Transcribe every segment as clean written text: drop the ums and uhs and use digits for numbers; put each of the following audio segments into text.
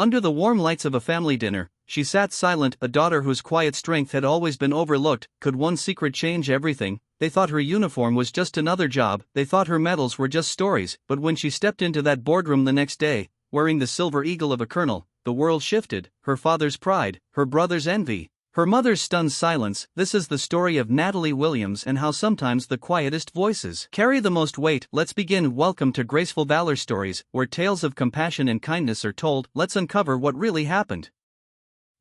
Under the warm lights of a family dinner, she sat silent, a daughter whose quiet strength had always been overlooked. Could one secret change everything? They thought her uniform was just another job, they thought her medals were just stories, but when she stepped into that boardroom the next day, wearing the silver eagle of a colonel, the world shifted. Her father's pride, her brother's envy, her mother's stunned silence. This is the story of Natalie Williams and how sometimes the quietest voices carry the most weight. Let's begin. Welcome to Graceful Valor Stories, where tales of compassion and kindness are told. Let's uncover what really happened.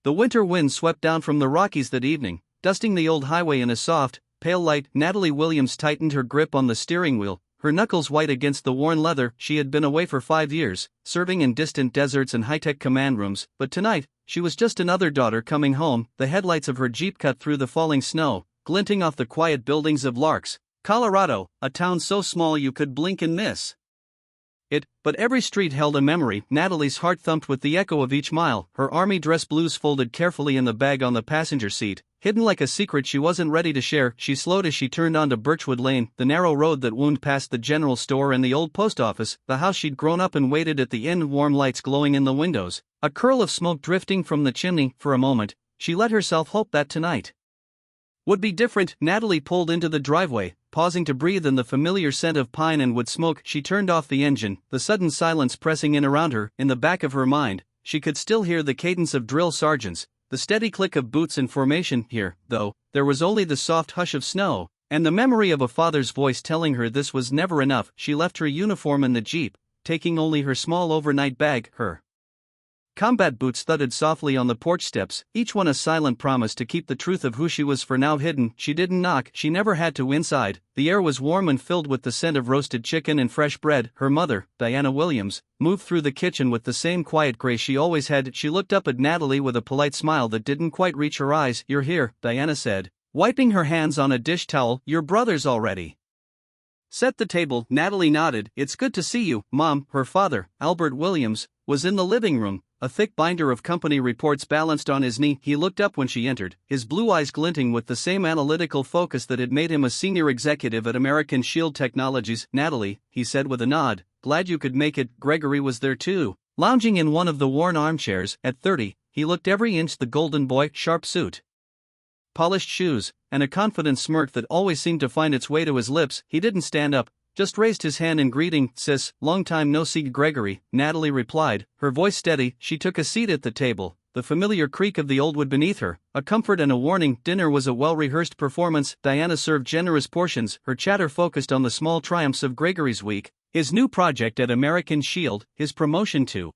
The winter wind swept down from the Rockies that evening, dusting the old highway in a soft, pale light. Natalie Williams tightened her grip on the steering wheel, her knuckles white against the worn leather. She had been away for 5 years, serving in distant deserts and high-tech command rooms, but tonight, she was just another daughter coming home. The headlights of her Jeep cut through the falling snow, glinting off the quiet buildings of Larks, Colorado, a town so small you could blink and miss it, but every street held a memory. Natalie's heart thumped with the echo of each mile, her army dress blues folded carefully in the bag on the passenger seat, hidden like a secret she wasn't ready to share. She slowed as she turned onto Birchwood Lane, the narrow road that wound past the general store and the old post office, the house she'd grown up and waited at the inn, warm lights glowing in the windows, a curl of smoke drifting from the chimney. For a moment, she let herself hope that tonight would be different. Natalie pulled into the driveway, pausing to breathe in the familiar scent of pine and wood smoke. She turned off the engine, the sudden silence pressing in around her. In the back of her mind, she could still hear the cadence of drill sergeants, the steady click of boots in formation. Here, though, there was only the soft hush of snow, and the memory of a father's voice telling her this was never enough. She left her uniform in the Jeep, taking only her small overnight bag. Her combat boots thudded softly on the porch steps, each one a silent promise to keep the truth of who she was for now hidden. She didn't knock, she never had to. Inside, the air was warm and filled with the scent of roasted chicken and fresh bread. Her mother, Diana Williams, moved through the kitchen with the same quiet grace she always had. She looked up at Natalie with a polite smile that didn't quite reach her eyes. "You're here," Diana said, wiping her hands on a dish towel. "Your brother's already set the table." Natalie nodded. "It's good to see you, Mom." Her father, Albert Williams, was in the living room, a thick binder of company reports balanced on his knee. He looked up when she entered, his blue eyes glinting with the same analytical focus that had made him a senior executive at American Shield Technologies. "Natalie," he said with a nod, "glad you could make it." Gregory was there too, lounging in one of the worn armchairs. At 30, he looked every inch the golden boy, sharp suit, polished shoes, and a confident smirk that always seemed to find its way to his lips. He didn't stand up, just raised his hand in greeting. "Sis, long time no see." "Gregory," Natalie replied, her voice steady. She took a seat at the table, the familiar creak of the old wood beneath her, a comfort and a warning. Dinner was a well-rehearsed performance. Diana served generous portions, her chatter focused on the small triumphs of Gregory's week, his new project at American Shield, his promotion to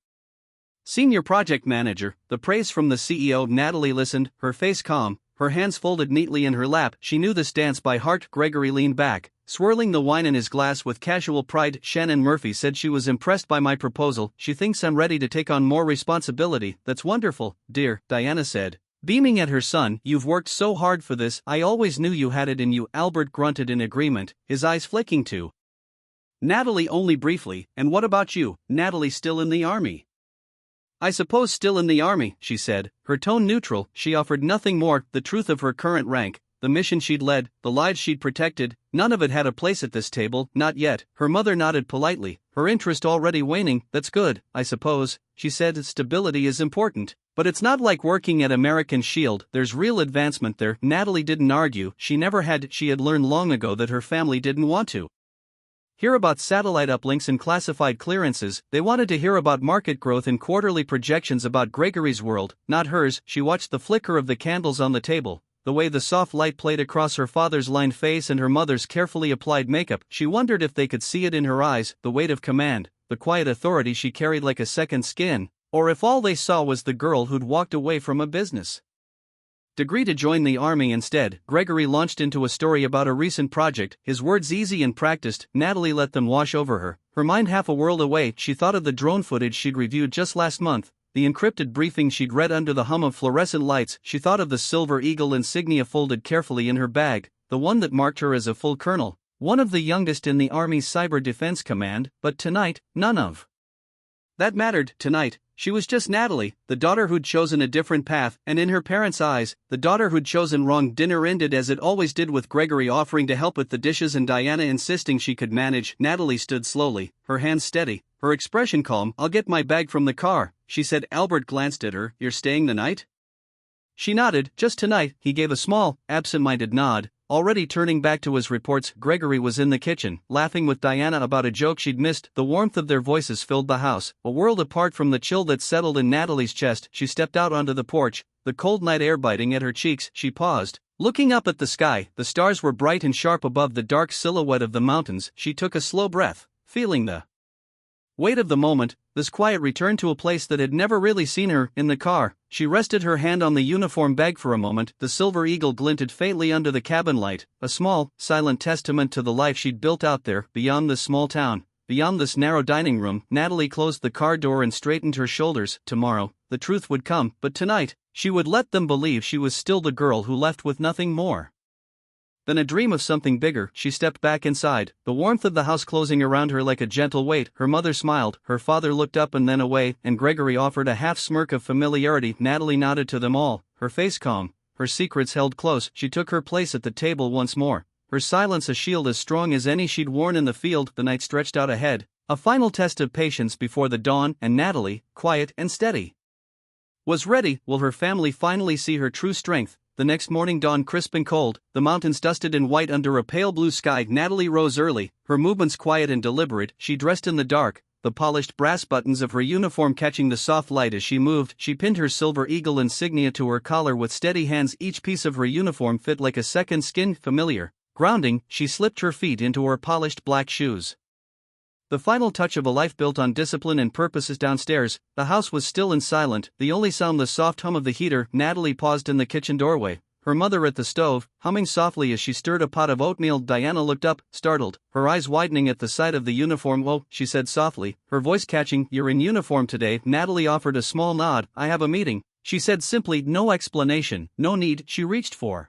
senior project manager, the praise from the CEO. Natalie listened, her face calm, her hands folded neatly in her lap. She knew this dance by heart. Gregory leaned back, swirling the wine in his glass with casual pride. "Shannon Murphy said she was impressed by my proposal. She thinks I'm ready to take on more responsibility." "That's wonderful, dear," Diana said, beaming at her son. "You've worked so hard for this." "I always knew you had it in you." Albert grunted in agreement, his eyes flicking to Natalie only briefly. "And what about you?" "Natalie still in the army?" "I suppose still in the army," she said, her tone neutral. She offered nothing more. The truth of her current rank, the mission she'd led, the lives she'd protected, none of it had a place at this table. "Not yet." Her mother nodded politely, her interest already waning. "That's good, I suppose," she said. "Stability is important, but it's not like working at American Shield. There's real advancement there." Natalie didn't argue. She never had. She had learned long ago that her family didn't want to hear about satellite uplinks and classified clearances. They wanted to hear about market growth and quarterly projections about Gregory's world, not hers. She watched the flicker of the candles on the table, the way the soft light played across her father's lined face and her mother's carefully applied makeup. She wondered if they could see it in her eyes, the weight of command, the quiet authority she carried like a second skin, or if all they saw was the girl who'd walked away from a business degree to join the army instead. Gregory launched into a story about a recent project, his words easy and practiced. Natalie let them wash over her, her mind half a world away. She thought of the drone footage she'd reviewed just last month, the encrypted briefing she'd read under the hum of fluorescent lights. She thought of the silver eagle insignia folded carefully in her bag, the one that marked her as a full colonel, one of the youngest in the Army's Cyber Defense Command. But tonight, none of that mattered. Tonight, She was just Natalie, the daughter who'd chosen a different path, and in her parents' eyes, the daughter who'd chosen wrong. Dinner ended as it always did, with Gregory offering to help with the dishes and Diana insisting she could manage. Natalie stood slowly, her hands steady, her expression calm. "I'll get my bag from the car," she said. Albert glanced at her. "You're staying the night?" She nodded. "Just tonight." He gave a small, absent-minded nod. Already turning back to his reports, Gregory was in the kitchen, laughing with Diana about a joke she'd missed. The warmth of their voices filled the house, a world apart from the chill that settled in Natalie's chest. She stepped out onto the porch, the cold night air biting at her cheeks. She paused, looking up at the sky. The stars were bright and sharp above the dark silhouette of the mountains. She took a slow breath, feeling the weight of the moment. This quiet return to a place that had never really seen her. In the car, she rested her hand on the uniform bag for a moment. The Silver Eagle glinted faintly under the cabin light, a small, silent testament to the life she'd built out there, beyond this small town, beyond this narrow dining room. Natalie closed the car door and straightened her shoulders. Tomorrow, the truth would come, but tonight, she would let them believe she was still the girl who left with nothing more than a dream of something bigger. She stepped back inside, the warmth of the house closing around her like a gentle weight. Her mother smiled, her father looked up and then away, and Gregory offered a half smirk of familiarity. Natalie nodded to them all, her face calm, her secrets held close. She took her place at the table once more, her silence a shield as strong as any she'd worn in the field. The night stretched out ahead, a final test of patience before the dawn, and Natalie, quiet and steady, was ready. Will her family finally see her true strength? The next morning dawned crisp and cold, the mountains dusted in white under a pale blue sky. Natalie rose early, her movements quiet and deliberate. She dressed in the dark, the polished brass buttons of her uniform catching the soft light as she moved. She pinned her Silver Eagle insignia to her collar with steady hands. Each piece of her uniform fit like a second skin. Familiar, grounding. She slipped her feet into her polished black shoes. The final touch of a life built on discipline and purposes. Downstairs, the house was still and silent, the only sound the soft hum of the heater. Natalie paused in the kitchen doorway, her mother at the stove, humming softly as she stirred a pot of oatmeal. Diana looked up, startled, her eyes widening at the sight of the uniform. "Whoa," she said softly, her voice catching. "You're in uniform today?" Natalie offered a small nod. "I have a meeting," she said simply. No explanation, no need. She reached for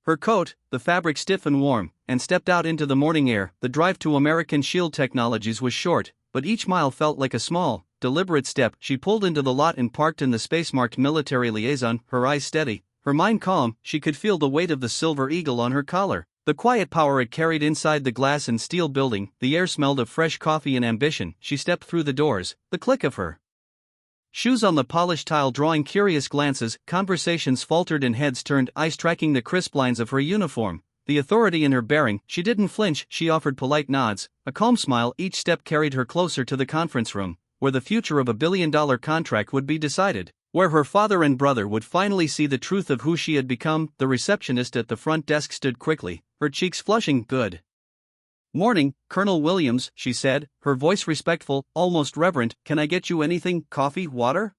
her coat, the fabric stiff and warm, and stepped out into the morning air. The drive to American Shield Technologies was short, but each mile felt like a small, deliberate step. She pulled into the lot and parked in the space marked Military Liaison, her eyes steady, her mind calm. She could feel the weight of the Silver Eagle on her collar, the quiet power it carried inside the glass and steel building. The air smelled of fresh coffee and ambition. She stepped through the doors, the click of her shoes on the polished tile drawing curious glances. Conversations faltered and heads turned, eyes tracking the crisp lines of her uniform, the authority in her bearing. She didn't flinch, she offered polite nods, a calm smile. Each step carried her closer to the conference room, where the future of a billion-dollar contract would be decided, where her father and brother would finally see the truth of who she had become. The receptionist at the front desk stood quickly, her cheeks flushing. "Good morning, Colonel Williams," she said, her voice respectful, almost reverent. "Can I get you anything? Coffee, water?"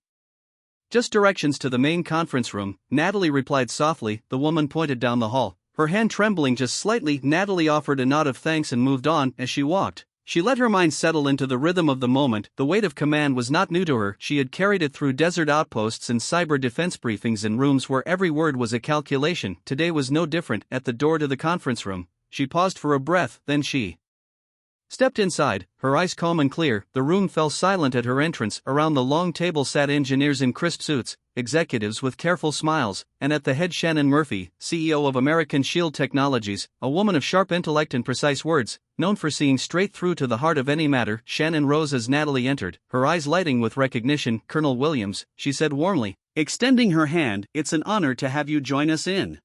"Just directions to the main conference room," Natalie replied softly. The woman pointed down the hall, her hand trembling just slightly. Natalie offered a nod of thanks and moved on. As she walked, she let her mind settle into the rhythm of the moment. The weight of command was not new to her. She had carried it through desert outposts and cyber defense briefings in rooms where every word was a calculation. Today was no different. At the door to the conference room, she paused for a breath, then she stepped inside, her eyes calm and clear. The room fell silent at her entrance. Around the long table sat engineers in crisp suits, executives with careful smiles, and at the head Shannon Murphy, CEO of American Shield Technologies, a woman of sharp intellect and precise words, known for seeing straight through to the heart of any matter. Shannon rose as Natalie entered, her eyes lighting with recognition. "Colonel Williams," she said warmly, extending her hand, "it's an honor to have you join us in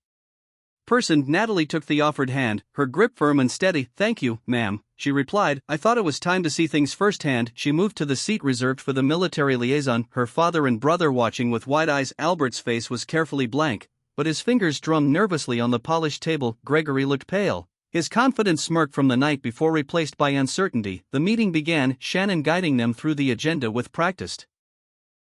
person." Natalie took the offered hand, her grip firm and steady. "Thank you, ma'am," she replied. "I thought it was time to see things firsthand." She moved to the seat reserved for the military liaison, her father and brother watching with wide eyes. Albert's face was carefully blank, but his fingers drummed nervously on the polished table. Gregory looked pale, his confident smirk from the night before replaced by uncertainty. The meeting began, Shannon guiding them through the agenda with practiced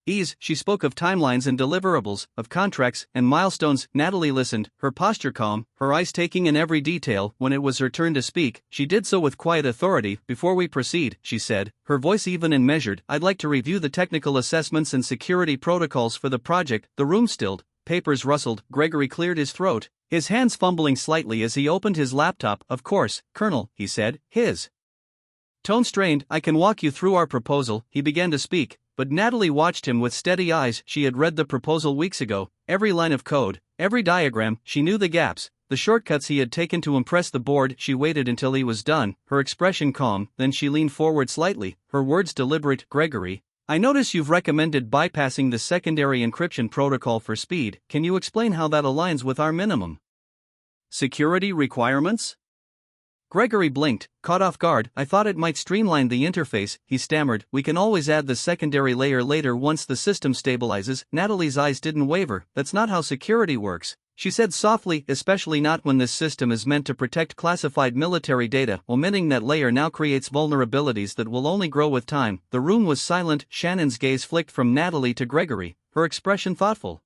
ease. She spoke of timelines and deliverables, of contracts and milestones. Natalie listened, her posture calm, her eyes taking in every detail. When it was her turn to speak, she did so with quiet authority. "Before we proceed," she said, her voice even and measured, "I'd like to review the technical assessments and security protocols for the project." The room stilled, papers rustled. Gregory cleared his throat, his hands fumbling slightly as he opened his laptop. "Of course, Colonel," he said, his tone strained. "I can walk you through our proposal." He began to speak, but Natalie watched him with steady eyes. She had read the proposal weeks ago, every line of code, every diagram. She knew the gaps, the shortcuts he had taken to impress the board. She waited until he was done, her expression calm, then she leaned forward slightly, her words deliberate. Gregory, I notice you've recommended bypassing the secondary encryption protocol for speed. Can you explain how that aligns with our minimum security requirements? Gregory blinked, caught off guard. I thought it might streamline the interface, he stammered. We can always add the secondary layer later once the system stabilizes. Natalie's eyes didn't waver. That's not how security works, she said softly, especially not when this system is meant to protect classified military data. Omitting that layer now creates vulnerabilities that will only grow with time. The room was silent. Shannon's gaze flicked from Natalie to Gregory, her expression thoughtful.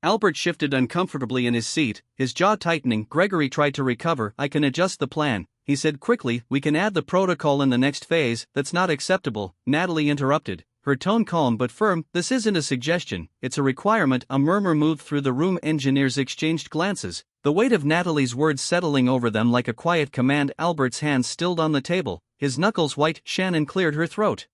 Albert shifted uncomfortably in his seat, his jaw tightening. Gregory tried to recover. I can adjust the plan, he said quickly. We can add the protocol in the next phase. That's not acceptable, Natalie interrupted, her tone calm but firm. This isn't a suggestion, it's a requirement. A murmur moved through the room. Engineers exchanged glances, the weight of Natalie's words settling over them like a quiet command. Albert's hands stilled on the table, his knuckles white. Shannon cleared her throat.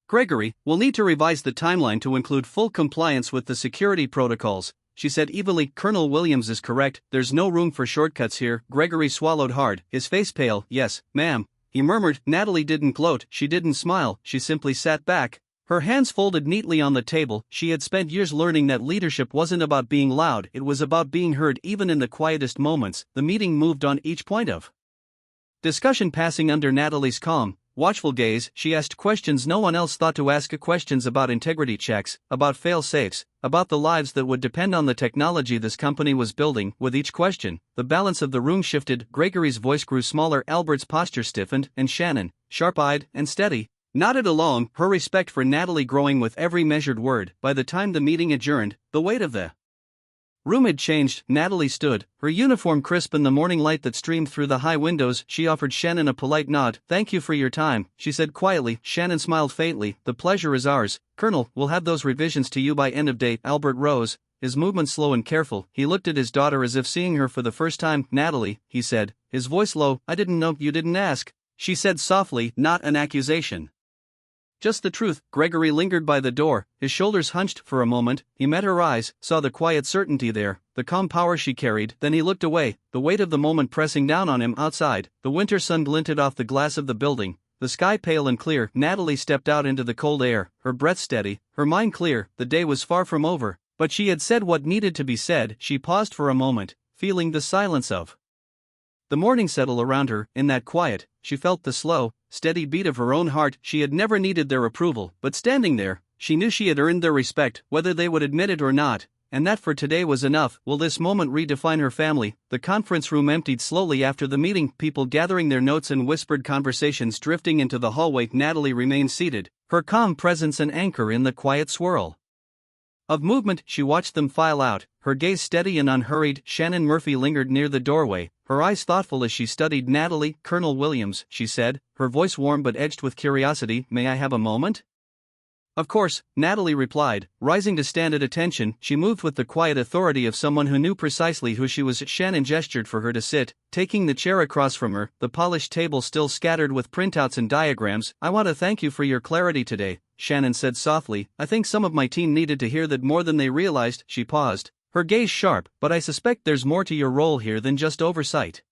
Gregory, we'll need to revise the timeline to include full compliance with the security protocols, she said evenly. Colonel Williams is correct, there's no room for shortcuts here. Gregory swallowed hard, his face pale. Yes, ma'am, he murmured. Natalie didn't gloat, she didn't smile, she simply sat back, her hands folded neatly on the table. She had spent years learning that leadership wasn't about being loud, it was about being heard even in the quietest moments. The meeting moved on, each point of discussion passing under Natalie's calm, watchful gaze. She asked questions no one else thought to ask, questions about integrity checks, about fail-safes, about the lives that would depend on the technology this company was building. With each question, the balance of the room shifted. Gregory's voice grew smaller, Albert's posture stiffened, and Shannon, sharp-eyed and steady, nodded along, her respect for Natalie growing with every measured word. By the time the meeting adjourned, the weight of the room had changed. Natalie stood, her uniform crisp in the morning light that streamed through the high windows. She offered Shannon a polite nod. Thank you for your time, she said quietly. Shannon smiled faintly. The pleasure is ours, Colonel. We'll have those revisions to you by end of day. Albert rose, his movement slow and careful. He looked at his daughter as if seeing her for the first time. Natalie, he said, his voice low. I didn't know. You didn't ask, she said softly, not an accusation, just the truth. Gregory lingered by the door, his shoulders hunched. For a moment, he met her eyes, saw the quiet certainty there, the calm power she carried. Then he looked away, the weight of the moment pressing down on him. Outside, the winter sun glinted off the glass of the building, the sky pale and clear. Natalie stepped out into the cold air, her breath steady, her mind clear. The day was far from over, but she had said what needed to be said. She paused for a moment, feeling the silence of the morning settle around her. In that quiet, she felt the slow, steady beat of her own heart. She had never needed their approval, but standing there, she knew she had earned their respect, whether they would admit it or not, and that for today was enough. Will this moment redefine her family? The conference room emptied slowly after the meeting, people gathering their notes and whispered conversations drifting into the hallway. Natalie remained seated, her calm presence an anchor in the quiet swirl of movement. She watched them file out, her gaze steady and unhurried. Shannon Murphy lingered near the doorway, her eyes thoughtful as she studied Natalie. Colonel Williams, she said, her voice warm but edged with curiosity, may I have a moment? Of course, Natalie replied, rising to stand at attention. She moved with the quiet authority of someone who knew precisely who she was. Shannon gestured for her to sit, taking the chair across from her, the polished table still scattered with printouts and diagrams. I want to thank you for your clarity today, Shannon said softly. I think some of my team needed to hear that more than they realized. She paused, her gaze sharp, but I suspect there's more to your role here than just oversight.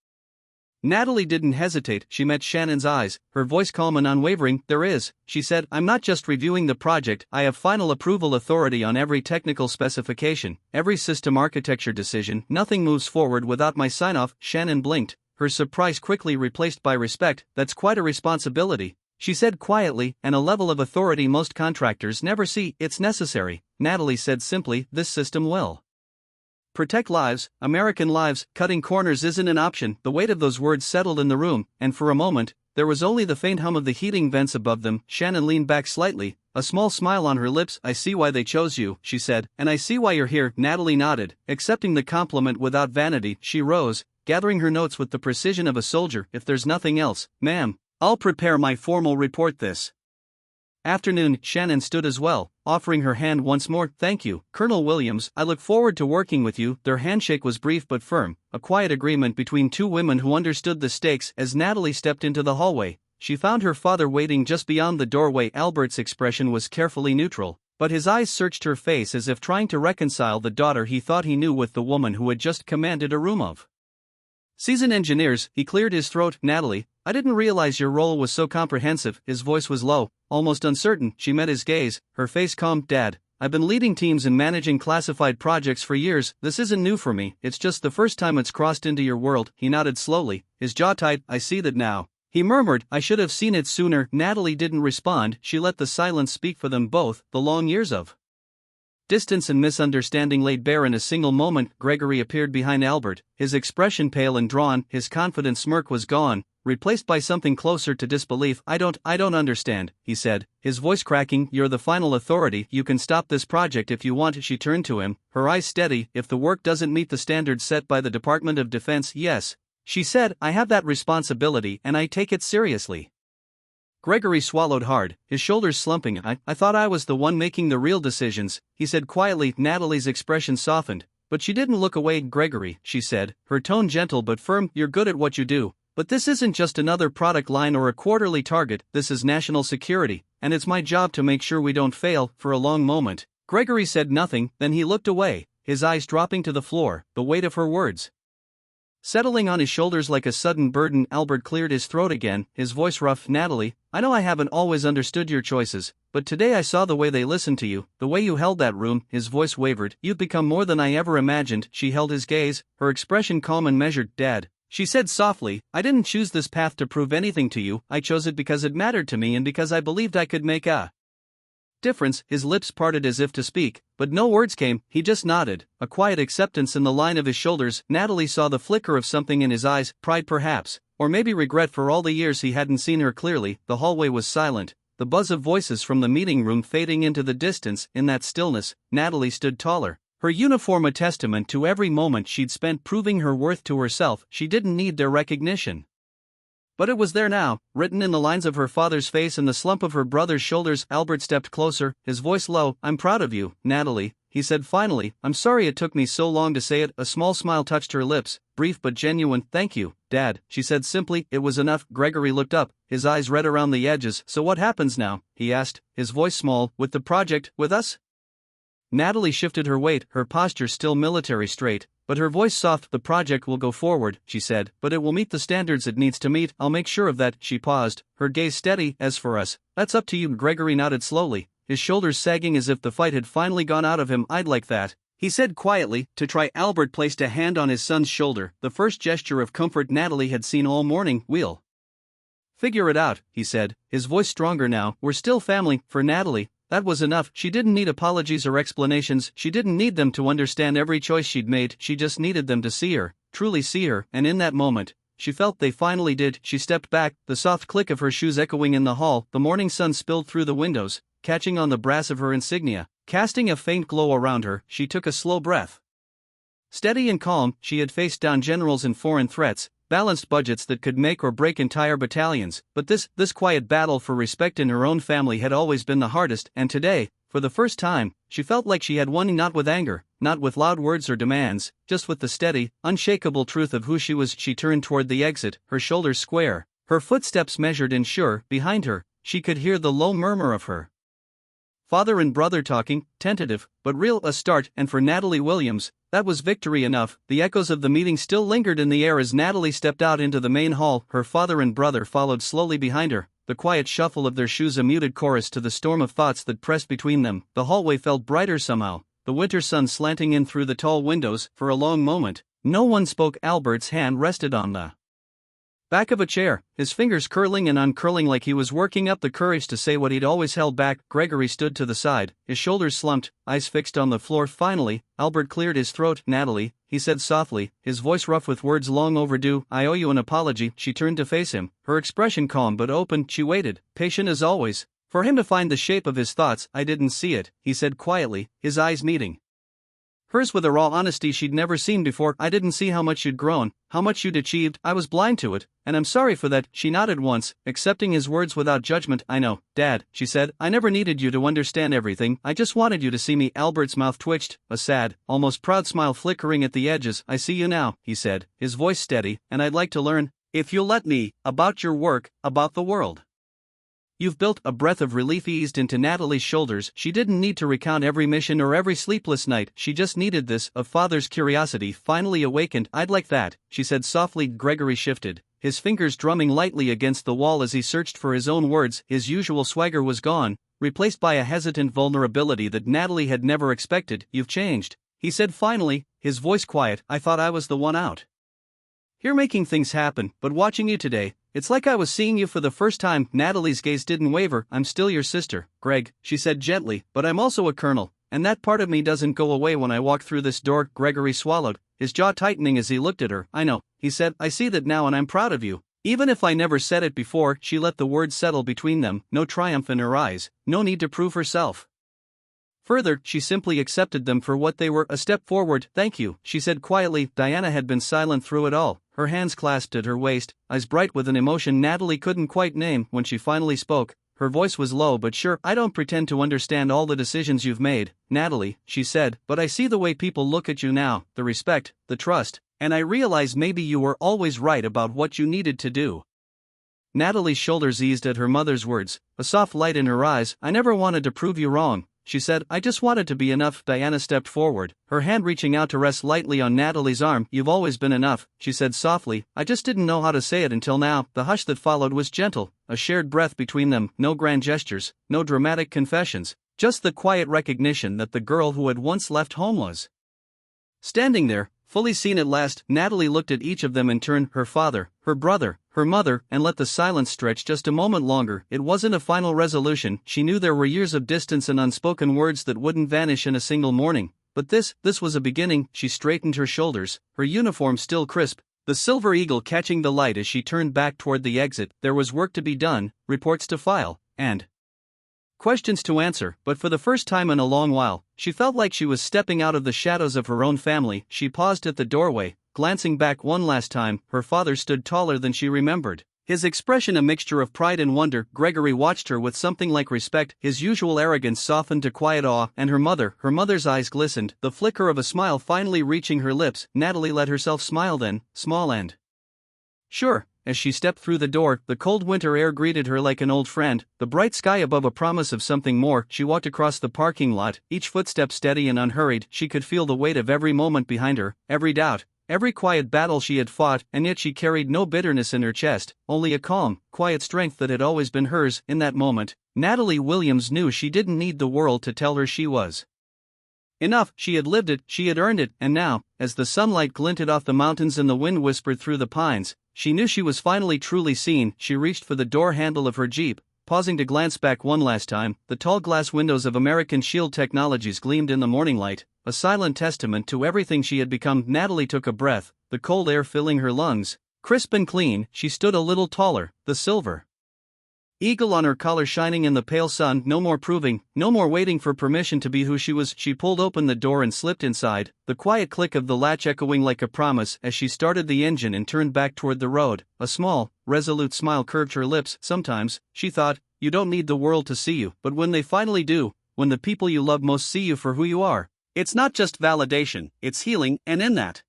Natalie didn't hesitate. She met Shannon's eyes, her voice calm and unwavering. There is, she said. I'm not just reviewing the project, I have final approval authority on every technical specification, every system architecture decision. Nothing moves forward without my sign-off. Shannon blinked, her surprise quickly replaced by respect. That's quite a responsibility, she said quietly, and a level of authority most contractors never see. It's necessary, Natalie said simply. This system will protect lives, American lives. Cutting corners isn't an option. The weight of those words settled in the room, and for a moment, there was only the faint hum of the heating vents above them. Shannon leaned back slightly, a small smile on her lips. I see why they chose you, she said, and I see why you're here. Natalie nodded, accepting the compliment without vanity. She rose, gathering her notes with the precision of a soldier. If there's nothing else, ma'am, I'll prepare my formal report this afternoon. Shannon stood as well, offering her hand once more. Thank you, Colonel Williams. I look forward to working with you. Their handshake was brief but firm, a quiet agreement between two women who understood the stakes. As Natalie stepped into the hallway, she found her father waiting just beyond the doorway. Albert's expression was carefully neutral, but his eyes searched her face as if trying to reconcile the daughter he thought he knew with the woman who had just commanded a room of seasoned engineers. He cleared his throat. Natalie, I didn't realize your role was so comprehensive. His voice was low, almost uncertain. She met his gaze, her face calm. Dad, I've been leading teams and managing classified projects for years. This isn't new for me, it's just the first time it's crossed into your world. He nodded slowly, his jaw tight. I see that now. He murmured, I should have seen it sooner. Natalie didn't respond. She let the silence speak for them both. The long years of distance and misunderstanding laid bare in a single moment. Gregory appeared behind Albert, his expression pale and drawn. His confident smirk was gone, replaced by something closer to disbelief. I don't understand, he said, his voice cracking. You're the final authority. You can stop this project if you want. She turned to him, her eyes steady. If the work doesn't meet the standards set by the Department of Defense, yes, she said, I have that responsibility and I take it seriously. Gregory swallowed hard, his shoulders slumping. I thought I was the one making the real decisions, he said quietly. Natalie's expression softened, but she didn't look away. Gregory, she said, her tone gentle but firm, you're good at what you do, but this isn't just another product line or a quarterly target. This is national security, and it's my job to make sure we don't fail. For a long moment, Gregory said nothing, then he looked away, his eyes dropping to the floor, the weight of her words settling on his shoulders like a sudden burden. Albert cleared his throat again, his voice rough. Natalie, I know I haven't always understood your choices, but today I saw the way they listened to you, the way you held that room. His voice wavered. You've become more than I ever imagined. She held his gaze, her expression calm and measured. Dad, she said softly, I didn't choose this path to prove anything to you. I chose it because it mattered to me and because I believed I could make a difference. His lips parted as if to speak, but no words came. He just nodded, a quiet acceptance in the line of his shoulders. Natalie saw the flicker of something in his eyes, pride perhaps, or maybe regret for all the years he hadn't seen her clearly. The hallway was silent, the buzz of voices from the meeting room fading into the distance. In that stillness, Natalie stood taller, her uniform a testament to every moment she'd spent proving her worth to herself. She didn't need their recognition, but it was there now, written in the lines of her father's face and the slump of her brother's shoulders. Albert stepped closer, his voice low. I'm proud of you, Natalie, he said finally. I'm sorry it took me so long to say it. A small smile touched her lips, brief but genuine. Thank you, Dad, she said simply. It was enough. Gregory looked up, his eyes red around the edges. So what happens now, he asked, his voice small. With the project, with us? Natalie shifted her weight, her posture still military straight, but her voice soft. The project will go forward, she said, but it will meet the standards it needs to meet. I'll make sure of that. She paused, her gaze steady. As for us, that's up to you. Gregory nodded slowly, his shoulders sagging as if the fight had finally gone out of him. I'd like that, he said quietly, to try. Albert placed a hand on his son's shoulder, the first gesture of comfort Natalie had seen all morning. We'll figure it out, he said, his voice stronger now. We're still family. For Natalie, that was enough. She didn't need apologies or explanations. She didn't need them to understand every choice she'd made. She just needed them to see her, truly see her, and in that moment, she felt they finally did. She stepped back, the soft click of her shoes echoing in the hall. The morning sun spilled through the windows, catching on the brass of her insignia, casting a faint glow around her. She took a slow breath. Steady and calm, she had faced down generals and foreign threats, balanced budgets that could make or break entire battalions, but this quiet battle for respect in her own family had always been the hardest. And today, for the first time, she felt like she had won, not with anger, not with loud words or demands, just with the steady, unshakable truth of who she was. She turned toward the exit, her shoulders square, her footsteps measured and sure. Behind her, she could hear the low murmur of her father and brother talking, tentative, but real. A start, and for Natalie Williams, that was victory enough. The echoes of the meeting still lingered in the air as Natalie stepped out into the main hall. Her father and brother followed slowly behind her, the quiet shuffle of their shoes a muted chorus to the storm of thoughts that pressed between them. The hallway felt brighter somehow, the winter sun slanting in through the tall windows. For a long moment, no one spoke. Albert's hand rested on the back of a chair, his fingers curling and uncurling like he was working up the courage to say what he'd always held back. Gregory stood to the side, his shoulders slumped, eyes fixed on the floor. Finally, Albert cleared his throat. Natalie, he said softly, his voice rough with words long overdue, I owe you an apology. She turned to face him, her expression calm but open. She waited, patient as always, for him to find the shape of his thoughts. I didn't see it, he said quietly, his eyes meeting hers with a raw honesty she'd never seen before. I didn't see how much you'd grown, how much you'd achieved. I was blind to it, and I'm sorry for that. She nodded once, accepting his words without judgment. I know, Dad, she said, I never needed you to understand everything. I just wanted you to see me. Albert's mouth twitched, a sad, almost proud smile flickering at the edges. I see you now, he said, his voice steady, and I'd like to learn. If you'll let me, about your work, about the world. You've built. A breath of relief eased into Natalie's shoulders. She didn't need to recount every mission or every sleepless night, she just needed this. A father's curiosity finally awakened. I'd like that, she said softly. Gregory shifted, his fingers drumming lightly against the wall as he searched for his own words. His usual swagger was gone, replaced by a hesitant vulnerability that Natalie had never expected. You've changed, he said finally, his voice quiet. I thought I was the one out here making things happen, but watching you today, it's like I was seeing you for the first time. Natalie's gaze didn't waver. I'm still your sister, Greg, she said gently, but I'm also a colonel, and that part of me doesn't go away when I walk through this door. Gregory swallowed, his jaw tightening as he looked at her. I know, he said, I see that now and I'm proud of you. Even if I never said it before. She let the words settle between them, no triumph in her eyes, no need to prove herself further, she simply accepted them for what they were. A step forward. Thank you, she said quietly. Diana had been silent through it all, her hands clasped at her waist, eyes bright with an emotion Natalie couldn't quite name. When she finally spoke, her voice was low but sure. I don't pretend to understand all the decisions you've made, Natalie, she said, but I see the way people look at you now, the respect, the trust, and I realize maybe you were always right about what you needed to do. Natalie's shoulders eased at her mother's words, a soft light in her eyes. I never wanted to prove you wrong, she said, I just wanted to be enough. Diana stepped forward, her hand reaching out to rest lightly on Natalie's arm. You've always been enough, she said softly, I just didn't know how to say it until now. The hush that followed was gentle, a shared breath between them, no grand gestures, no dramatic confessions, just the quiet recognition that the girl who had once left home was standing there, fully seen at last. Natalie looked at each of them in turn, her father, her brother, her mother, and let the silence stretch just a moment longer. It wasn't a final resolution. She knew there were years of distance and unspoken words that wouldn't vanish in a single morning, but this was a beginning. She straightened her shoulders, her uniform still crisp, the silver eagle catching the light as she turned back toward the exit. There was work to be done, reports to file, and questions to answer, but for the first time in a long while, she felt like she was stepping out of the shadows of her own family. She paused at the doorway, glancing back one last time. Her father stood taller than she remembered, his expression a mixture of pride and wonder. Gregory watched her with something like respect, his usual arrogance softened to quiet awe. And her mother's eyes glistened, the flicker of a smile finally reaching her lips. Natalie let herself smile then, small and sure. As she stepped through the door, the cold winter air greeted her like an old friend, the bright sky above a promise of something more. She walked across the parking lot, each footstep steady and unhurried. She could feel the weight of every moment behind her, every doubt, every quiet battle she had fought, and yet she carried no bitterness in her chest, only a calm, quiet strength that had always been hers. In that moment, Natalie Williams knew she didn't need the world to tell her she was enough. She had lived it, she had earned it, and now, as the sunlight glinted off the mountains and the wind whispered through the pines, she knew she was finally truly seen. She reached for the door handle of her Jeep, pausing to glance back one last time. The tall glass windows of American Shield Technologies gleamed in the morning light, a silent testament to everything she had become. Natalie took a breath, the cold air filling her lungs. Crisp and clean, she stood a little taller, the silver eagle on her collar shining in the pale sun. No more proving, no more waiting for permission to be who she was. She pulled open the door and slipped inside, the quiet click of the latch echoing like a promise as she started the engine and turned back toward the road. A small, resolute smile curved her lips. Sometimes, she thought, you don't need the world to see you, but when they finally do, when the people you love most see you for who you are, it's not just validation, it's healing, and in that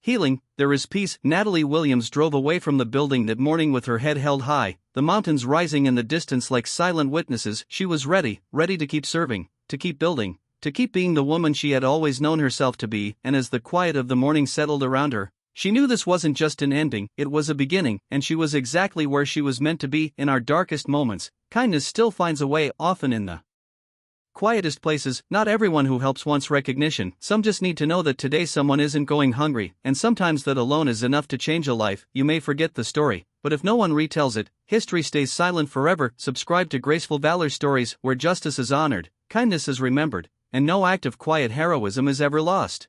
healing, there is peace. Natalie Williams drove away from the building that morning with her head held high, the mountains rising in the distance like silent witnesses. She was ready to keep serving, to keep building, to keep being the woman she had always known herself to be. And as the quiet of the morning settled around her, she knew this wasn't just an ending, it was a beginning, and she was exactly where she was meant to be. In our darkest moments, kindness still finds a way, often in the quietest places. Not everyone who helps wants recognition, some just need to know that today someone isn't going hungry, and sometimes that alone is enough to change a life. You may forget the story, but if no one retells it, history stays silent forever. Subscribe to Graceful Valor Stories, where justice is honored, kindness is remembered, and no act of quiet heroism is ever lost.